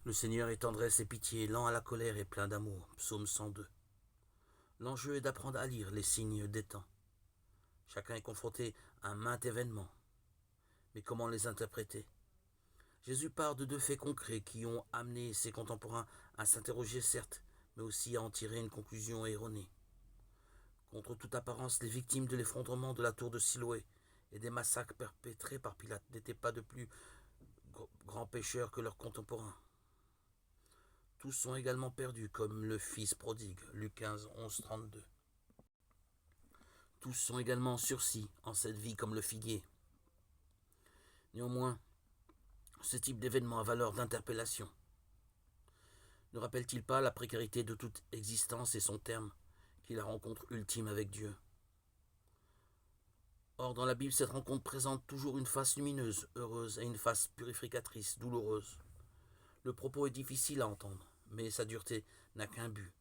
Le Seigneur est tendresse et pitié, lent à la colère et plein d'amour. Psaume 102. L'enjeu est d'apprendre à lire les signes des temps. Chacun est confronté à maints événements. Mais comment les interpréter? Jésus part de deux faits concrets qui ont amené ses contemporains à s'interroger certes, mais aussi à en tirer une conclusion erronée. Contre toute apparence, les victimes de l'effondrement de la tour de Siloé et des massacres perpétrés par Pilate n'étaient pas de plus grands pécheurs que leurs contemporains. Tous sont également perdus, comme le fils prodigue, Luc 15, 11, 32. Tous sont également en sursis en cette vie, comme le figuier. Néanmoins, ce type d'événement a valeur d'interpellation. Ne rappelle-t-il pas la précarité de toute existence et son terme, qui est la rencontre ultime avec Dieu? Or, dans la Bible, cette rencontre présente toujours une face lumineuse, heureuse, et une face purificatrice, douloureuse. Le propos est difficile à entendre, mais sa dureté n'a qu'un but: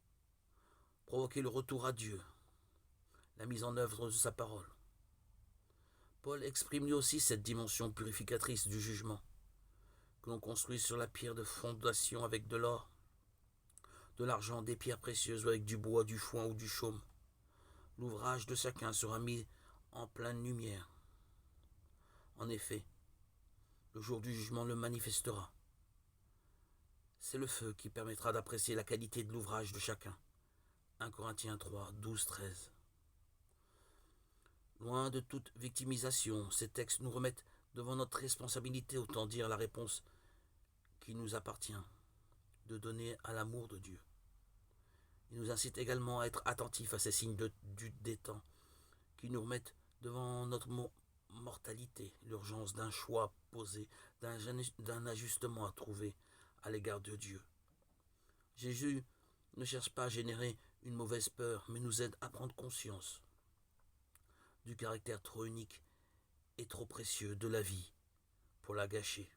provoquer le retour à Dieu, la mise en œuvre de sa parole. Paul exprime lui aussi cette dimension purificatrice du jugement, que l'on construit sur la pierre de fondation avec de l'or, de l'argent, des pierres précieuses ou avec du bois, du foin ou du chaume. L'ouvrage de chacun sera mis en pleine lumière. En effet, le jour du jugement le manifestera. C'est le feu qui permettra d'apprécier la qualité de l'ouvrage de chacun. 1 Corinthiens 3, 12, 13. Loin de toute victimisation, ces textes nous remettent devant notre responsabilité, autant dire la réponse qui nous appartient, de donner à l'amour de Dieu. Il nous incite également à être attentifs à ces signes des temps qui nous remettent devant notre mortalité, l'urgence d'un choix posé, d'un ajustement à trouver à l'égard de Dieu. Jésus ne cherche pas à générer une mauvaise peur, mais nous aide à prendre conscience du caractère trop unique et trop précieux de la vie pour la gâcher.